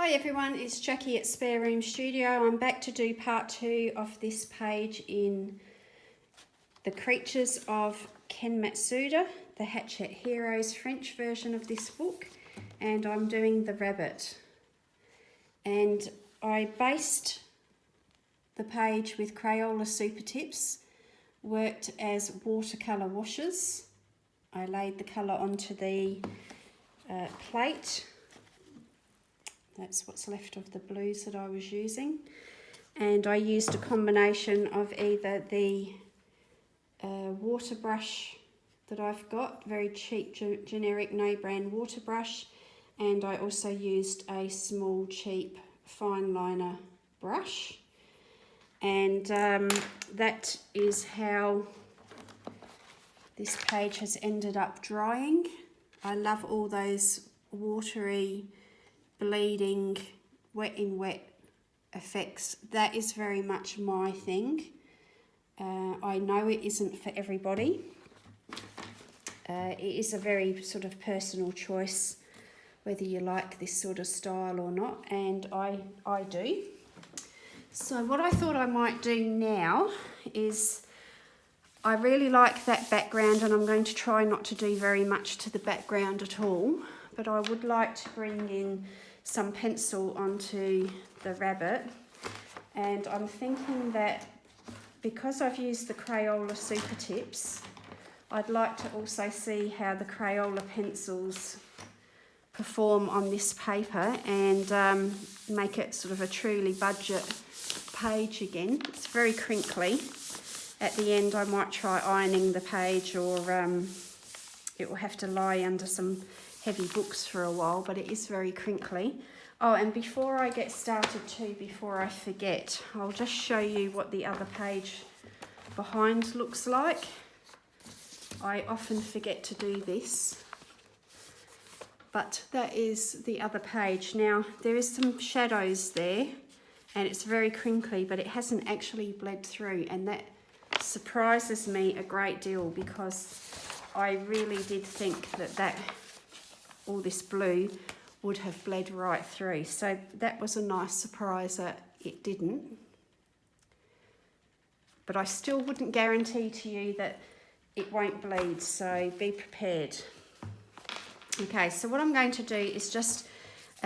Hi everyone, it's Jackie at Spare Room Studio. I'm back to do part 2 of this page in the Creatures of Ken Matsuda, the Hachette Heroes French version of this book, and I'm doing the rabbit. And I based the page with Crayola super tips, worked as watercolour washes. I laid the colour onto the plate. That's what's left of the blues that I was using, and I used a combination of either the water brush that I've got, very cheap generic no brand water brush, and I also used a small cheap fine liner brush, and that is how this page has ended up drying. I love all those watery, bleeding, wet in wet effects. That is very much my thing. I know it isn't for everybody. It is a very sort of personal choice whether you like this sort of style or not, and I do. So what I thought I might do now is, I really like that background, and I'm going to try not to do very much to the background at all, but I would like to bring in some pencil onto the rabbit, and I'm thinking that because I've used the Crayola super tips, I'd like to also see how the Crayola pencils perform on this paper and make it sort of a truly budget page again. It's very crinkly. At the end I might try ironing the page, or it will have to lie under some heavy books for a while, but it is very crinkly. Oh, and before I get started too, before I forget, I'll just show you what the other page behind looks like. I often forget to do this, but that is the other page. Now, there is some shadows there, and it's very crinkly, but it hasn't actually bled through, and that surprises me a great deal, because I really did think that all this blue would have bled right through. So that was a nice surprise that it didn't. But I still wouldn't guarantee to you that it won't bleed, so be prepared. Okay, so what I'm going to do is just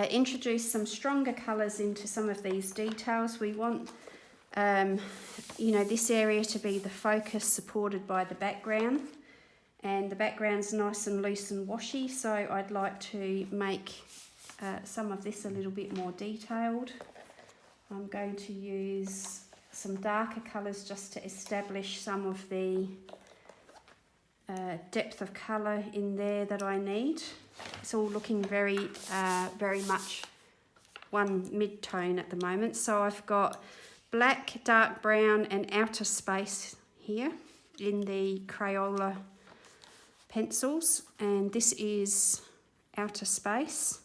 introduce some stronger colours into some of these details. We want this area to be the focus, supported by the background. And the background's nice and loose and washy, so I'd like to make some of this a little bit more detailed. I'm going to use some darker colours just to establish some of the depth of colour in there that I need. It's all looking very much one mid-tone at the moment. So I've got black, dark brown and outer space here in the Crayola pencils, and this is outer space.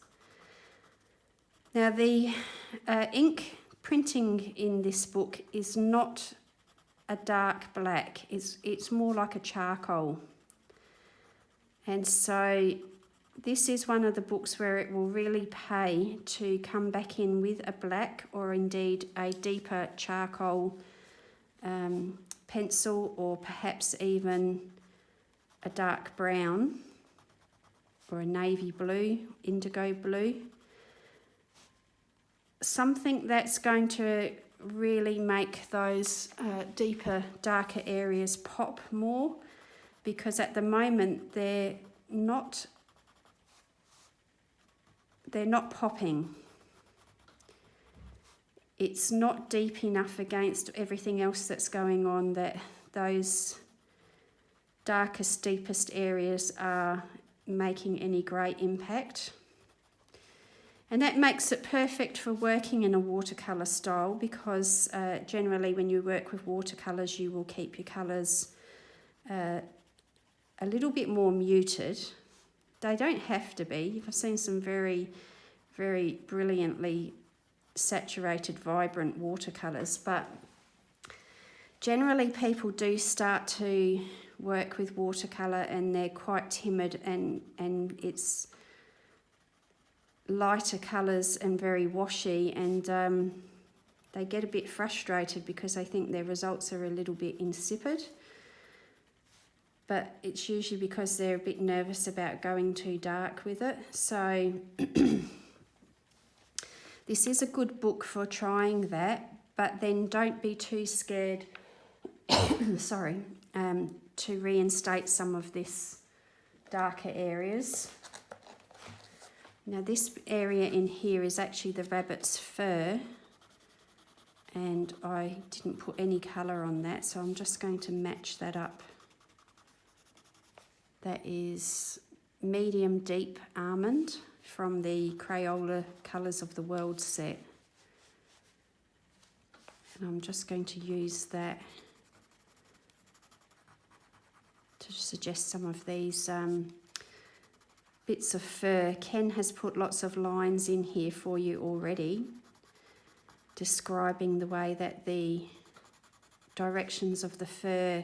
Now the ink printing in this book is not a dark black, it's more like a charcoal, and so this is one of the books where it will really pay to come back in with a black, or indeed a deeper charcoal pencil, or perhaps even a dark brown or a navy blue, indigo blue. Something that's going to really make those deeper, darker areas pop more, because at the moment they're not popping. It's not deep enough against everything else that's going on that those darkest, deepest areas are making any great impact. And that makes it perfect for working in a watercolour style, because generally when you work with watercolours you will keep your colours a little bit more muted. They don't have to be. I've seen some very, very brilliantly saturated, vibrant watercolours, but generally people do start to work with watercolour and they're quite timid, and it's lighter colours and very washy, and they get a bit frustrated because they think their results are a little bit insipid. But it's usually because they're a bit nervous about going too dark with it. So this is a good book for trying that, but then don't be too scared sorry, to reinstate some of this darker areas. Now this area in here is actually the rabbit's fur, and I didn't put any colour on that, so I'm just going to match that up. That is medium deep almond from the Crayola Colours of the World set. And I'm just going to use that to suggest some of these bits of fur. Ken has put lots of lines in here for you already, describing the way that the directions of the fur,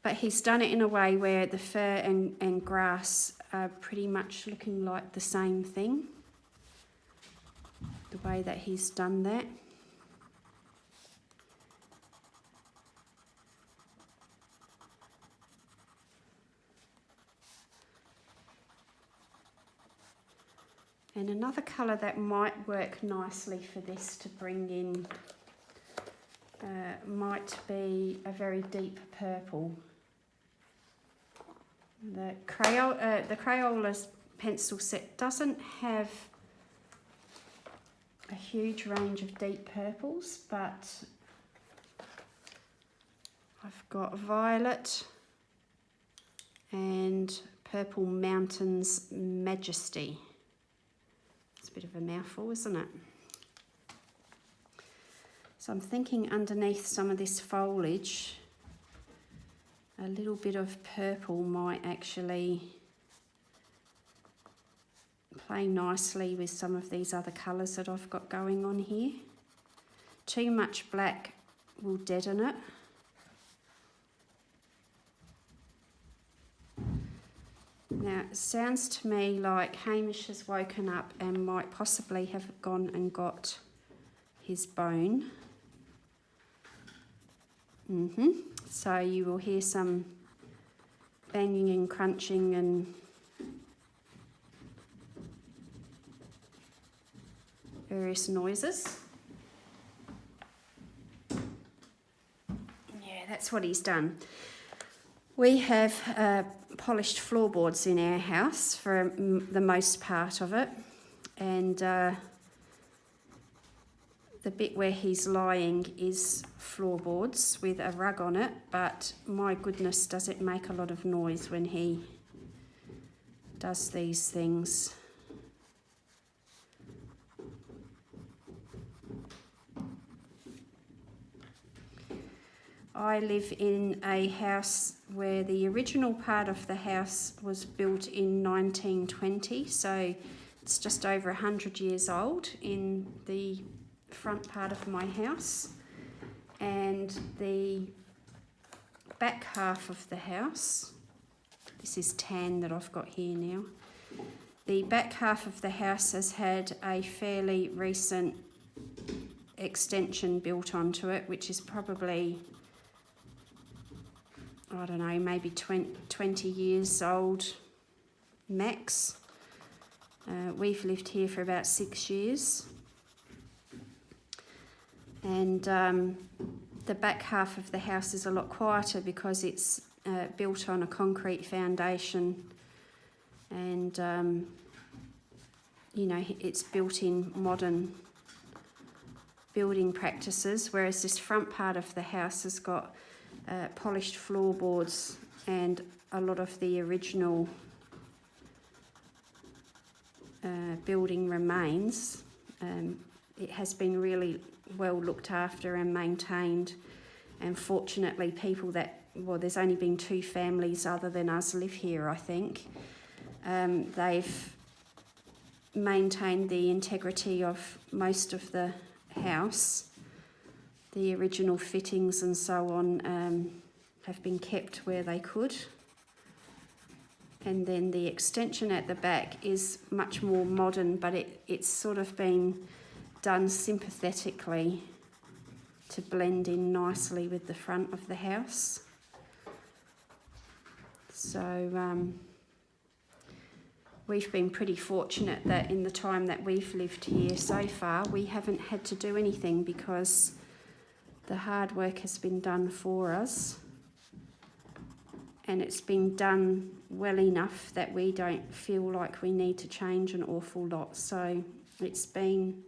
but he's done it in a way where the fur and grass are pretty much looking like the same thing, the way that he's done that. And another colour that might work nicely for this to bring in might be a very deep purple. The Crayola's pencil set doesn't have a huge range of deep purples, but I've got violet and Purple Mountains Majesty. It's a bit of a mouthful, isn't it? So I'm thinking underneath some of this foliage, a little bit of purple might actually play nicely with some of these other colours that I've got going on here. Too much black will deaden it. Now, it sounds to me like Hamish has woken up and might possibly have gone and got his bone. So you will hear some banging and crunching and various noises. Yeah, that's what he's done. We have polished floorboards in our house for the most part of it, and the bit where he's lying is floorboards with a rug on it, but my goodness, does it make a lot of noise when he does these things. I live in a house where the original part of the house was built in 1920, so it's just over 100 years old in the front part of my house, and the back half of the house, this is tan that I've got here now, the back half of the house has had a fairly recent extension built onto it, which is probably, I don't know, maybe 20 years old max. We've lived here for about 6 years. And the back half of the house is a lot quieter because it's built on a concrete foundation, and you know, it's built in modern building practices, whereas this front part of the house has got polished floorboards and a lot of the original building remains. It has been really well looked after and maintained, and fortunately people that, well, there's only been 2 families other than us live here, I think. They've maintained the integrity of most of the house. The original fittings and so on have been kept where they could. And then the extension at the back is much more modern, but it's sort of been done sympathetically to blend in nicely with the front of the house. So we've been pretty fortunate that in the time that we've lived here so far, we haven't had to do anything because the hard work has been done for us. And it's been done well enough that we don't feel like we need to change an awful lot. So it's been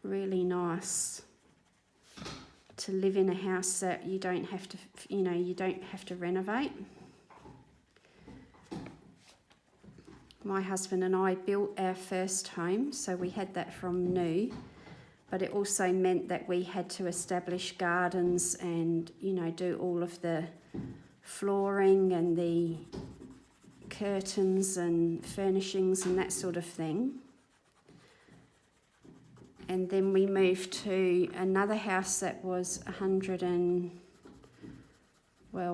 really nice to live in a house that you don't have to, you don't have to renovate. My husband and I built our first home, so we had that from new, but it also meant that we had to establish gardens and, do all of the flooring and the curtains and furnishings and that sort of thing. And then we moved to another house that was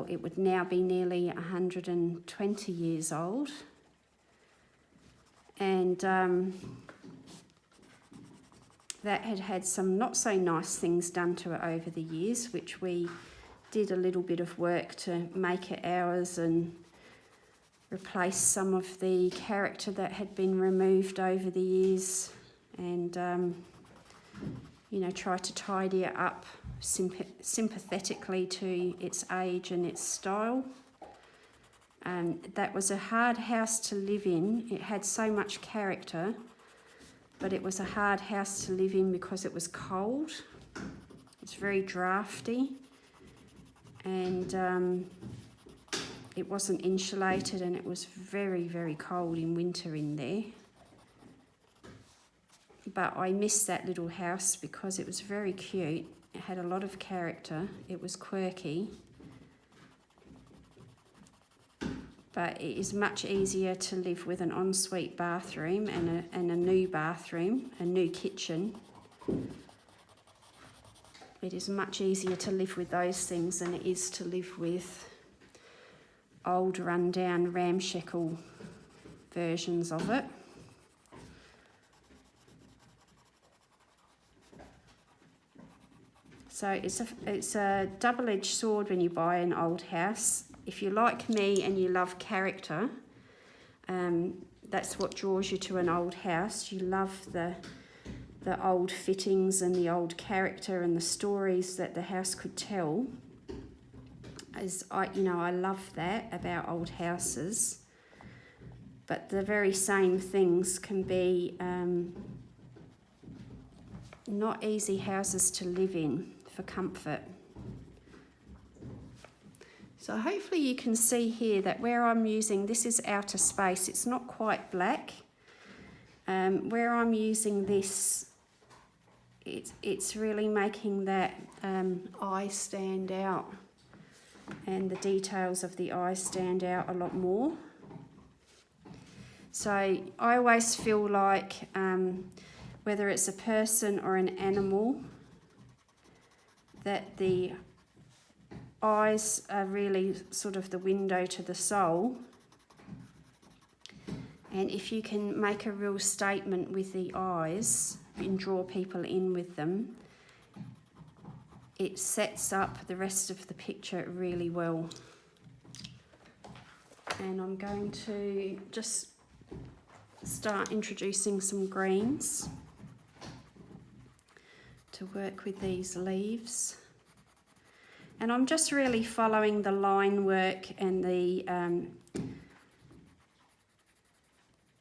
it would now be nearly 120 years old. And that had some not so nice things done to it over the years, which we did a little bit of work to make it ours and replace some of the character that had been removed over the years, and try to tidy it up sympathetically to its age and its style. That was a hard house to live in. It had so much character, but it was a hard house to live in because it was cold. It's very drafty, and it wasn't insulated, and it was very, very cold in winter in there. But I missed that little house because it was very cute. It had a lot of character. It was quirky. But it is much easier to live with an ensuite bathroom and a new bathroom, a new kitchen. It is much easier to live with those things than it is to live with old, run-down, ramshackle versions of it. So it's a double-edged sword when you buy an old house. If you're like me and you love character, that's what draws you to an old house. You love the old fittings and the old character and the stories that the house could tell. I love that about old houses. But the very same things can be not easy houses to live in for comfort. So hopefully you can see here that where I'm using, this is outer space, it's not quite black. Where I'm using this, it's really making that eye stand out, and the details of the eye stand out a lot more. So I always feel like whether it's a person or an animal, that the eyes are really sort of the window to the soul. And if you can make a real statement with the eyes and draw people in with them, it sets up the rest of the picture really well. And I'm going to just start introducing some greens to work with these leaves. And I'm just really following the line work and the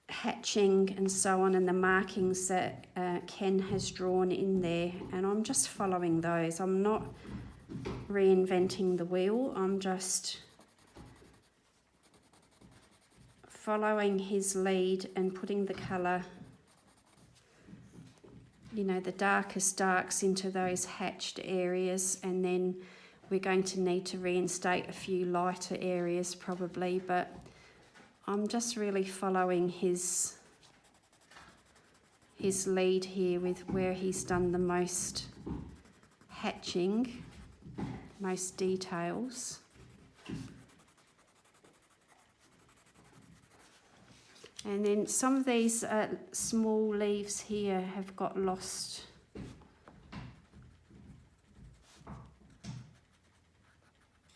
hatching and so on, and the markings that Ken has drawn in there, and I'm just following those. I'm not reinventing the wheel, I'm just following his lead and putting the colour, the darkest darks into those hatched areas, and then we're going to need to reinstate a few lighter areas probably, but I'm just really following his lead here with where he's done the most hatching, most details. And then some of these small leaves here have got lost.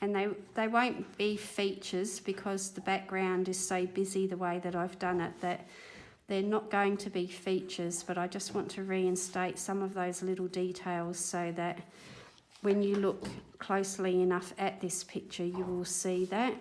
And they won't be features because the background is so busy the way that I've done it that they're not going to be features, but I just want to reinstate some of those little details so that when you look closely enough at this picture, you will see that.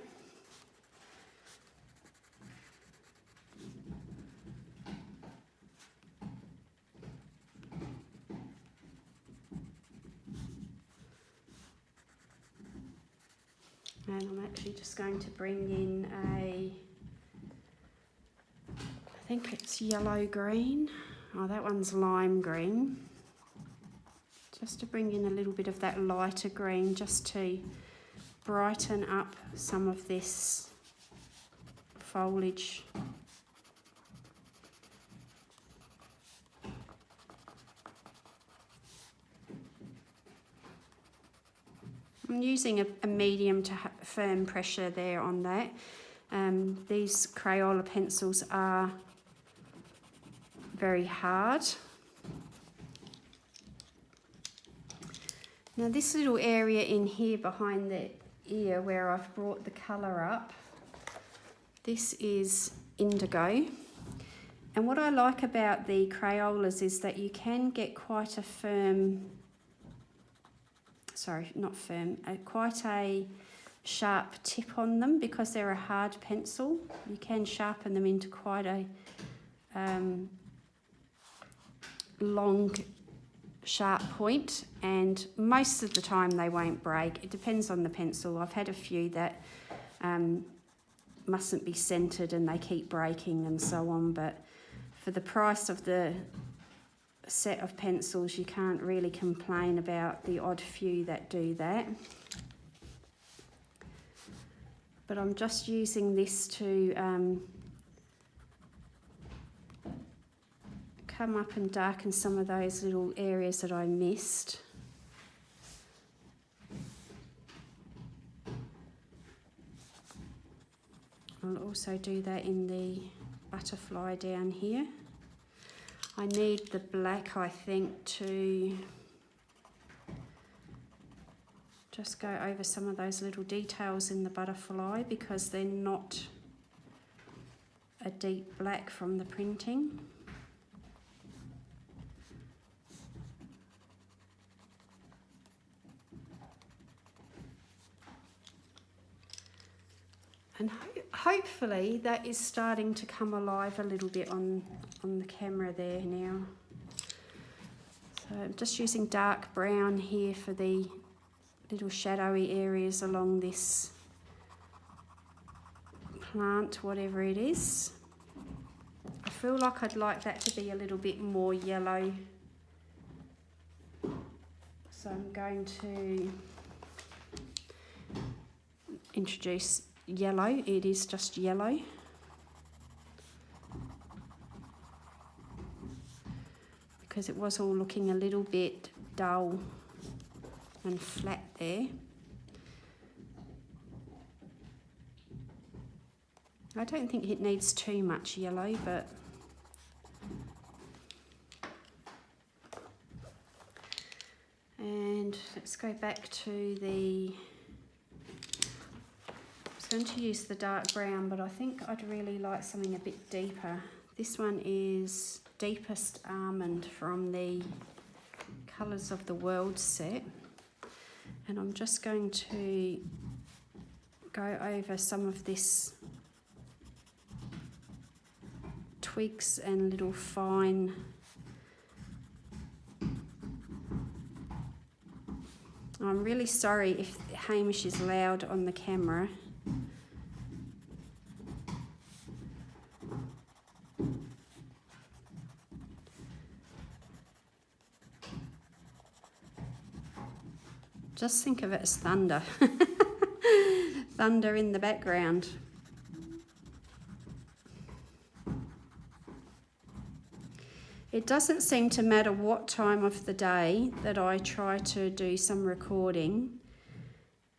And I'm actually just going to bring in I think it's yellow green. Oh, that one's lime green. Just to bring in a little bit of that lighter green, just to brighten up some of this foliage. I'm using a medium to firm pressure there on that. These Crayola pencils are very hard. Now this little area in here behind the ear where I've brought the colour up, this is indigo. And what I like about the Crayolas is that you can get quite a firm, sorry, not firm, quite a sharp tip on them because they're a hard pencil. You can sharpen them into quite a long sharp point, and most of the time they won't break. It depends on the pencil. I've had a few that mustn't be centered and they keep breaking and so on, but for the price of the set of pencils you can't really complain about the odd few that do that. But I'm just using this to come up and darken some of those little areas that I missed. I'll also do that in the butterfly down here. I need the black, I think, to just go over some of those little details in the butterfly because they're not a deep black from the printing. And hopefully that is starting to come alive a little bit on the camera there now. So I'm just using dark brown here for the little shadowy areas along this plant, whatever it is. I feel like I'd like that to be a little bit more yellow. So I'm going to introduce yellow. It is just yellow. Because it was all looking a little bit dull and flat there. I don't think it needs too much yellow, but and let's go back to the, I was going to use the dark brown, but I think I'd really like something a bit deeper. This one is Deepest Almond from the Colours of the World set. And I'm just going to go over some of this twigs and little fine I'm really sorry if Hamish is loud on the camera. Just think of it as thunder. Thunder in the background. It doesn't seem to matter what time of the day that I try to do some recording.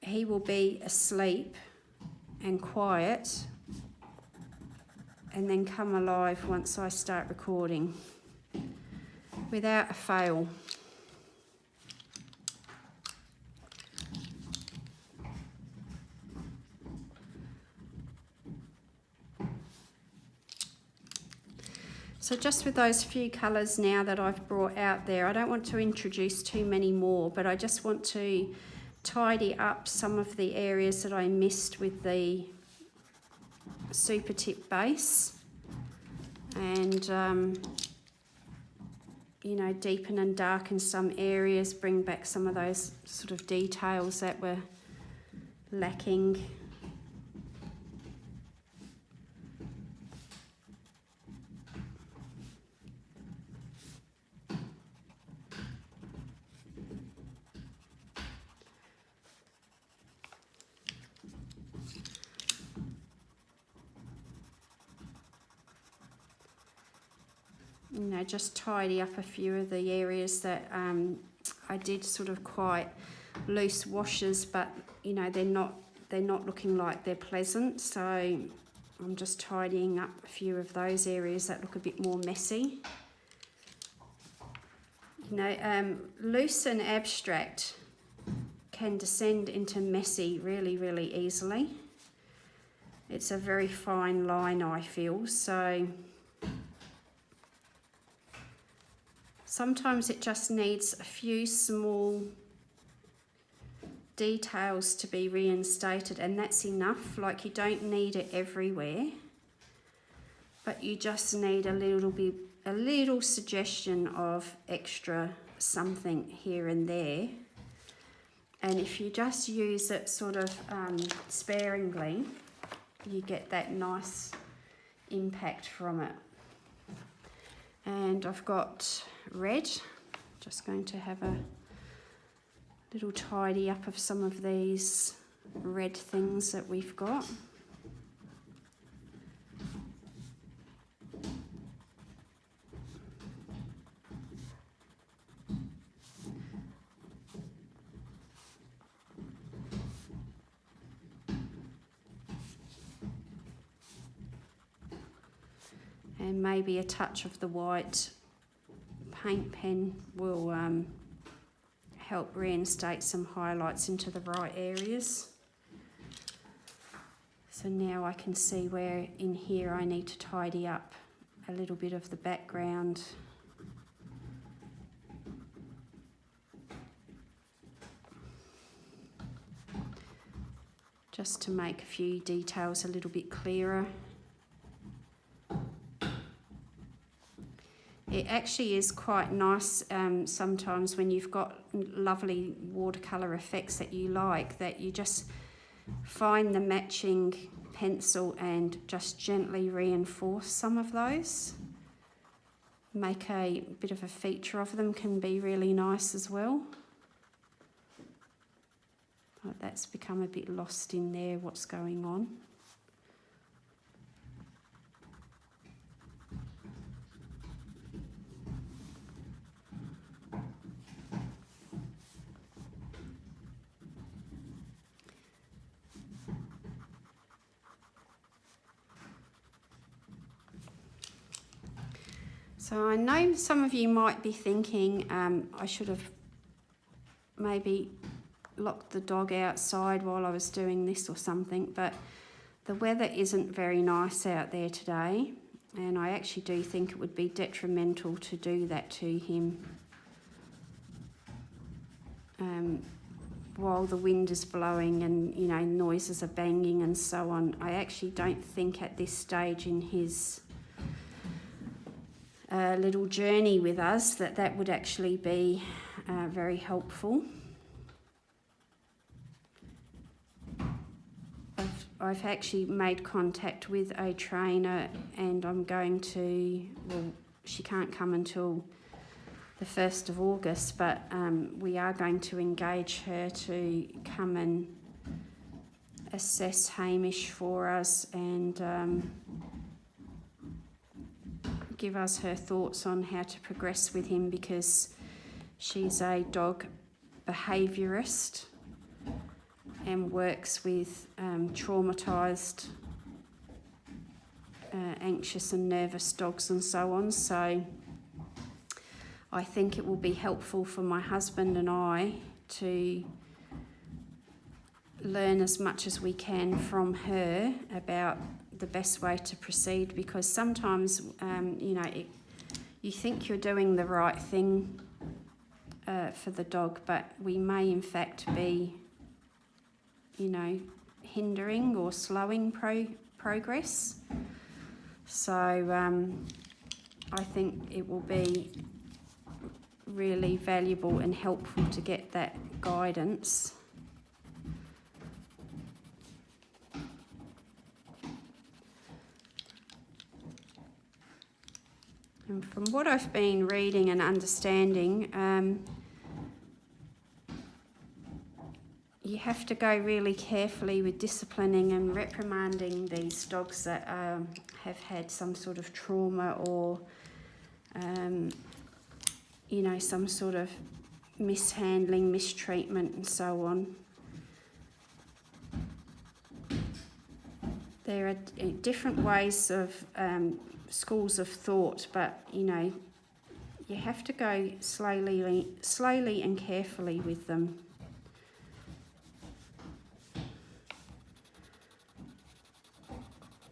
He will be asleep and quiet and then come alive once I start recording, without a fail. So just with those few colours now that I've brought out there, I don't want to introduce too many more, but I just want to tidy up some of the areas that I missed with the super tip base, and you know, deepen and darken some areas, bring back some of those sort of details that were lacking. You know, just tidy up a few of the areas that I did sort of quite loose washes, but you know, they're not looking like they're pleasant, so I'm just tidying up a few of those areas that look a bit more messy. You know, loose and abstract can descend into messy really easily. It's a very fine line, I feel, so sometimes it just needs a few small details to be reinstated, and that's enough. Like, you don't need it everywhere, but you just need a little suggestion of extra something here and there. And if you just use it sort of sparingly, you get that nice impact from it. And I've got red, just going to have a little tidy up of some of these red things that we've got. And maybe a touch of the white paint pen will help reinstate some highlights into the right areas. So now I can see where in here I need to tidy up a little bit of the background. Just to make a few details a little bit clearer. It actually is quite nice sometimes when you've got lovely watercolour effects that you like, that you just find the matching pencil and just gently reinforce some of those. Make a bit of a feature of them, can be really nice as well. Oh, that's become a bit lost in there, what's going on. So I know some of you might be thinking I should have maybe locked the dog outside while I was doing this or something, but the weather isn't very nice out there today, and I actually do think it would be detrimental to do that to him while the wind is blowing and, you know, noises are banging and so on. I actually don't think at this stage in his little journey with us that would actually be very helpful. I've actually made contact with a trainer, and I'm going to, well, she can't come until the 1st of August, but we are going to engage her to come and assess Hamish for us and give us her thoughts on how to progress with him, because she's a dog behaviourist and works with traumatised anxious and nervous dogs and so on. So I think it will be helpful for my husband and I to learn as much as we can from her about the best way to proceed, because sometimes you think you're doing the right thing for the dog, but we may in fact be hindering or slowing progress. So I think it will be really valuable and helpful to get that guidance. And from what I've been reading and understanding, you have to go really carefully with disciplining and reprimanding these dogs that have had some sort of trauma or, some sort of mishandling, mistreatment and so on. There are different ways of schools of thought, but you have to go slowly and carefully with them.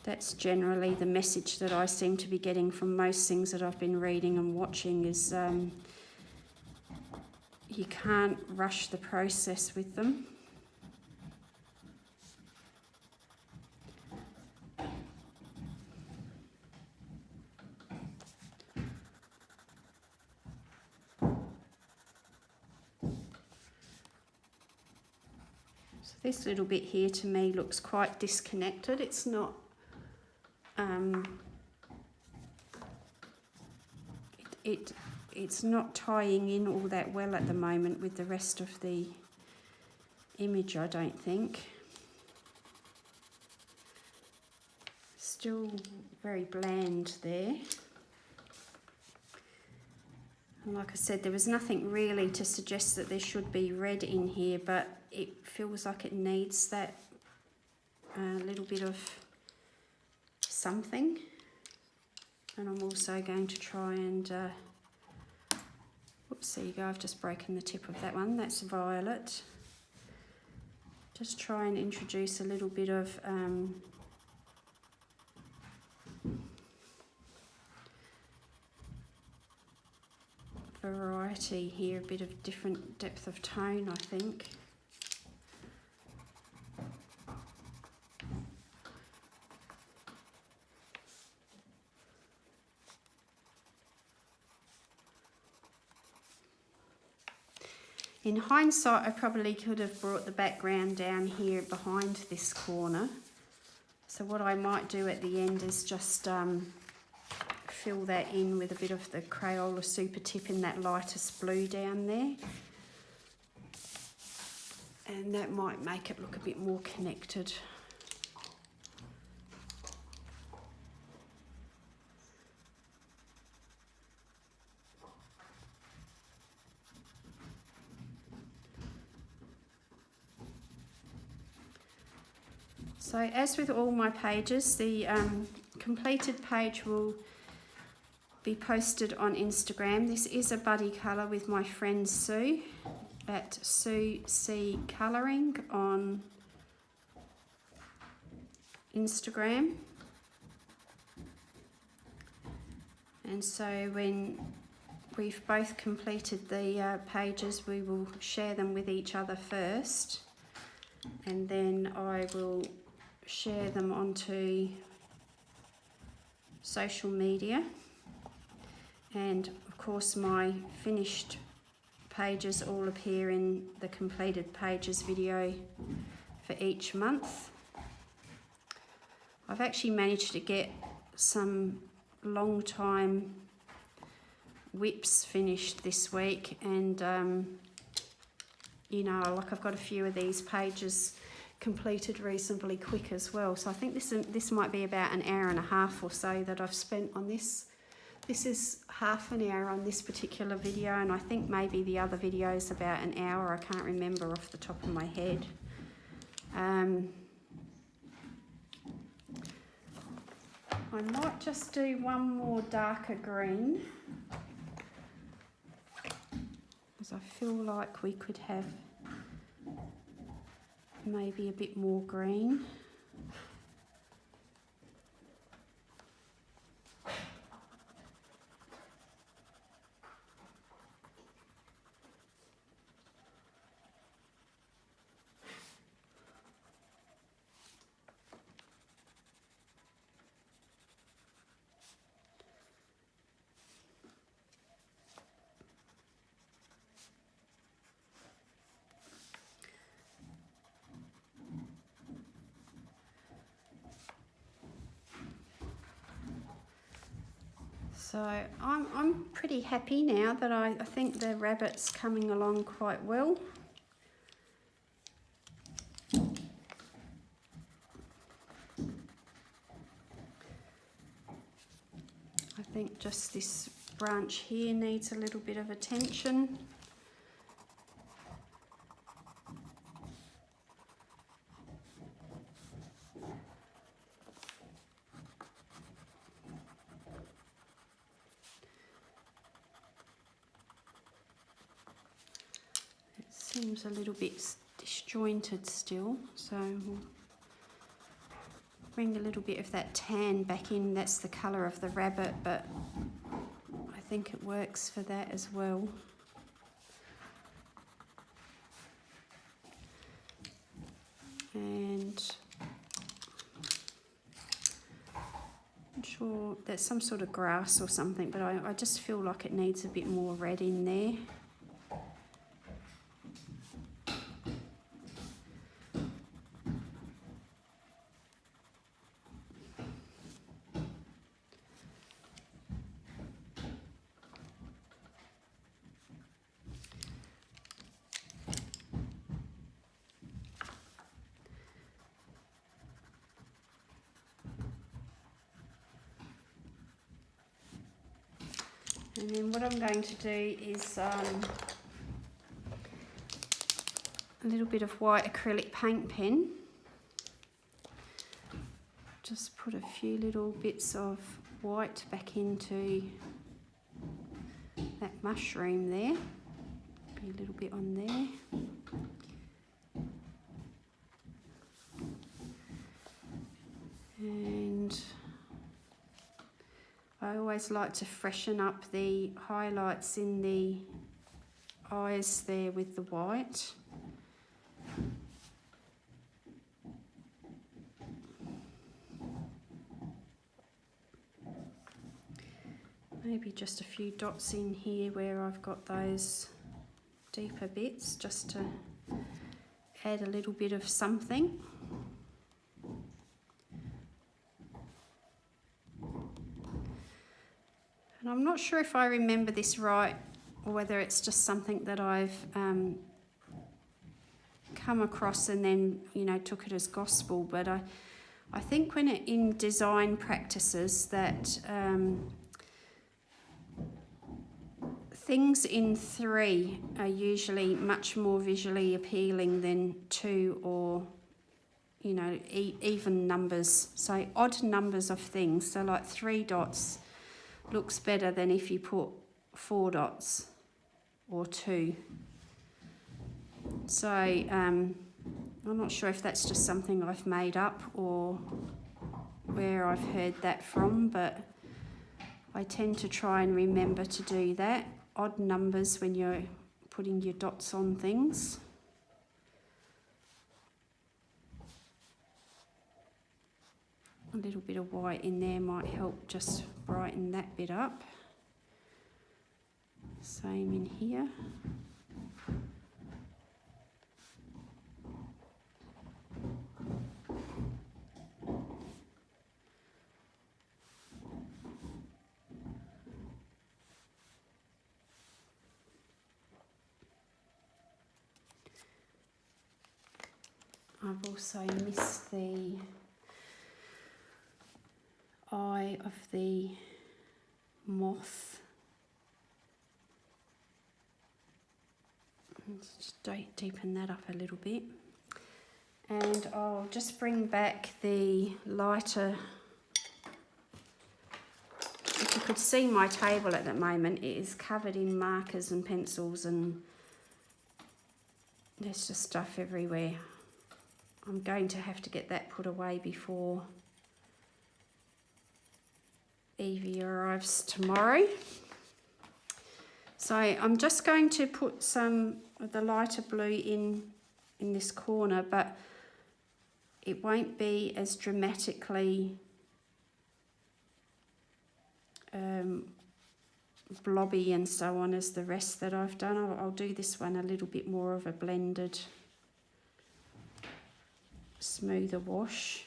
That's generally the message that I seem to be getting from most things that I've been reading and watching, is you can't rush the process with them. This little bit here to me looks quite disconnected. It's not it's not tying in all that well at the moment with the rest of the image, I don't think. Still very bland there. And like I said, there was nothing really to suggest that there should be red in here, but it feels like it needs that little bit of something. And I'm also going to try and, whoops, there you go, I've just broken the tip of that one. That's violet. Just try and introduce a little bit of variety here, a bit of different depth of tone, I think. In hindsight, I probably could have brought the background down here behind this corner. So what I might do at the end is just fill that in with a bit of the Crayola Super Tip in that lightest blue down there. And that might make it look a bit more connected. So as with all my pages, the completed page will be posted on Instagram. This is a buddy colour with my friend Sue at Sue C Colouring on Instagram. And so when we've both completed the pages, we will share them with each other first, and then I will share them onto social media. And of course my finished pages all appear in the completed pages video for each month. I've actually managed to get some long time whips finished this week, and like I've got a few of these pages completed reasonably quick as well. So I think this might be about an hour and a half or so that I've spent on this. This is half an hour on this particular video, and I think maybe the other video is about an hour. I can't remember off the top of my head. I might just do one more darker green, because I feel like we could have maybe a bit more green. So I'm pretty happy now that I think the rabbit's coming along quite well. I think just this branch here needs a little bit of attention. Seems a little bit disjointed still, so we'll bring a little bit of that tan back in. That's the colour of the rabbit, but I think it works for that as well. And I'm sure there's some sort of grass or something, but I just feel like it needs a bit more red in there. And then what I'm going to do is a little bit of white acrylic paint pen. Just put a few little bits of white back into that mushroom there. Be a little bit on there. And I always like to freshen up the highlights in the eyes there with the white. Maybe just a few dots in here where I've got those deeper bits, just to add a little bit of something. And I'm not sure if I remember this right, or whether it's just something that I've come across and then, took it as gospel. But I think when in design practices that things in 3 are usually much more visually appealing than 2 or, even numbers. So odd numbers of things. So like 3 dots looks better than if you put 4 dots or 2. So I'm not sure if that's just something I've made up or where I've heard that from, but I tend to try and remember to do that. Odd numbers when you're putting your dots on things. A little bit of white in there might help just brighten that bit up. Same in here. I've also missed the eye of the moth. Let's just deepen that up a little bit. And I'll just bring back the lighter could see my table at the moment, it is covered in markers and pencils, and there's just stuff everywhere. I'm going to have to get that put away before Evie arrives tomorrow. So I'm just going to put some of the lighter blue in this corner, but it won't be as dramatically blobby and so on as the rest that I've done. I'll do this one a little bit more of a blended, smoother wash.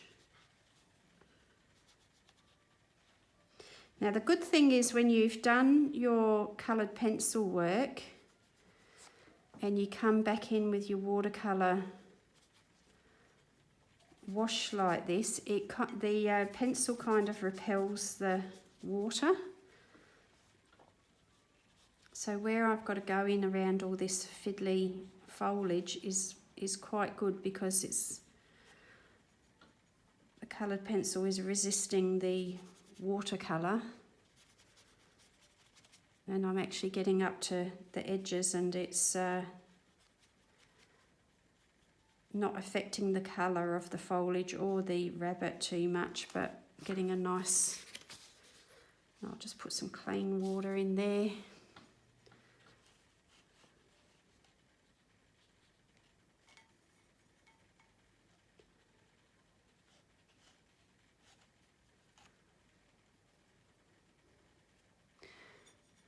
Now the good thing is when you've done your coloured pencil work and you come back in with your watercolour wash like this, the pencil kind of repels the water. So where I've got to go in around all this fiddly foliage is quite good, because the coloured pencil is resisting the watercolour, and I'm actually getting up to the edges, and it's not affecting the colour of the foliage or the rabbit too much, but getting a nice, I'll just put some clean water in there.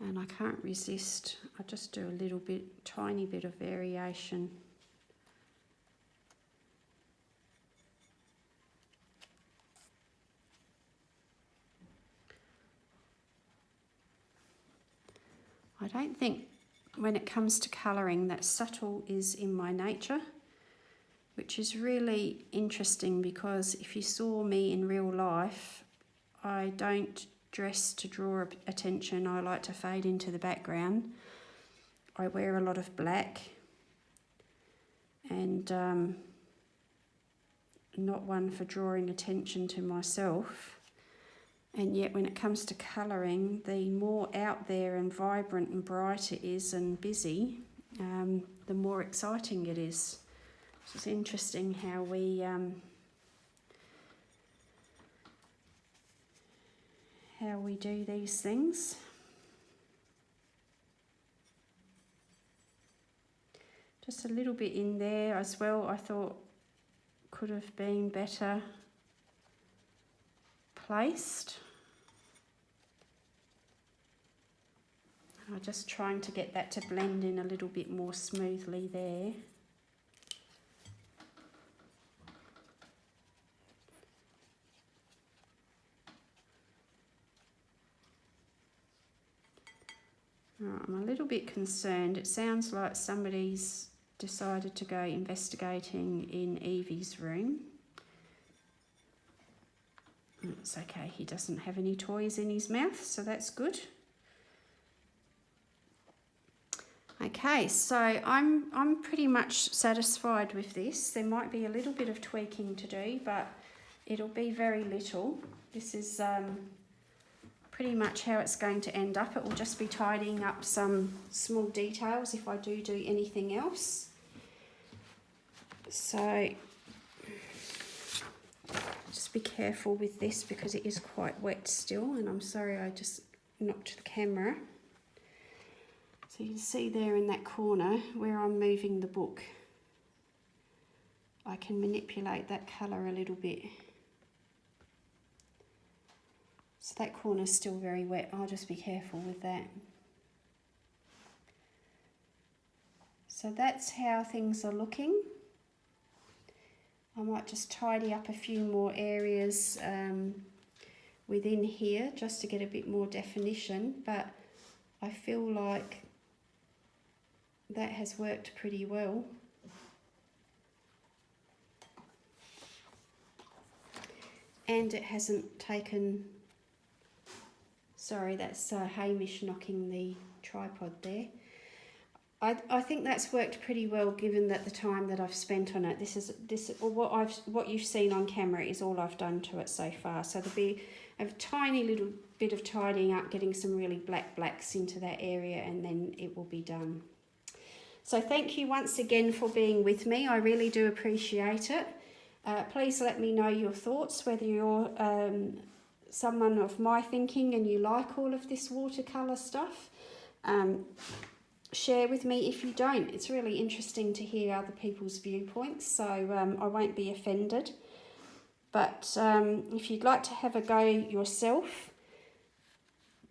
And I can't resist, I just do a little bit, tiny bit of variation. I don't think when it comes to colouring that subtle is in my nature, which is really interesting, because if you saw me in real life, I don't dress to draw attention. I like to fade into the background. I wear a lot of black, and not one for drawing attention to myself. And yet when it comes to colouring, the more out there and vibrant and bright it is and busy, the more exciting it is. So it's interesting how we do these things. Just a little bit in there as well, I thought could have been better placed. I'm just trying to get that to blend in a little bit more smoothly there. Right, I'm a little bit concerned. It sounds like somebody's decided to go investigating in Evie's room. It's okay, he doesn't have any toys in his mouth, so that's good. Okay, so I'm pretty much satisfied with this. There might be a little bit of tweaking to do, but it'll be very little. This is pretty much how it's going to end up. It will just be tidying up some small details if I do anything else. So just be careful with this because it is quite wet still, and I'm sorry I just knocked the camera. So you can see there in that corner where I'm moving the book, I can manipulate that colour a little bit. So that corner's still very wet, I'll just be careful with that. So that's how things are looking. I might just tidy up a few more areas within here just to get a bit more definition, but I feel like that has worked pretty well. And it hasn't taken, sorry, that's Hamish knocking the tripod there. I think that's worked pretty well given that the time that I've spent on it. What you've seen on camera is all I've done to it so far. So there'll be a tiny little bit of tidying up, getting some really blacks into that area, and then it will be done. So thank you once again for being with me. I really do appreciate it. Please let me know your thoughts, whether you're someone of my thinking and you like all of this watercolour stuff. Share with me if you don't. It's really interesting to hear other people's viewpoints, so I won't be offended. But if you'd like to have a go yourself,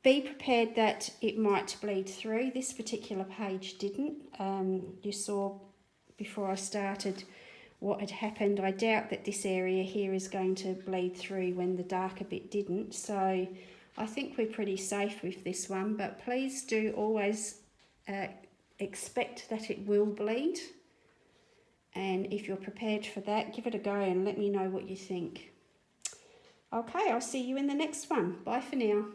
be prepared that it might bleed through. This particular page didn't. You saw before I started what had happened. I doubt that this area here is going to bleed through when the darker bit didn't. So I think we're pretty safe with this one, but please do always expect that it will bleed. And if you're prepared for that, give it a go and let me know what you think. Okay, I'll see you in the next one. Bye for now.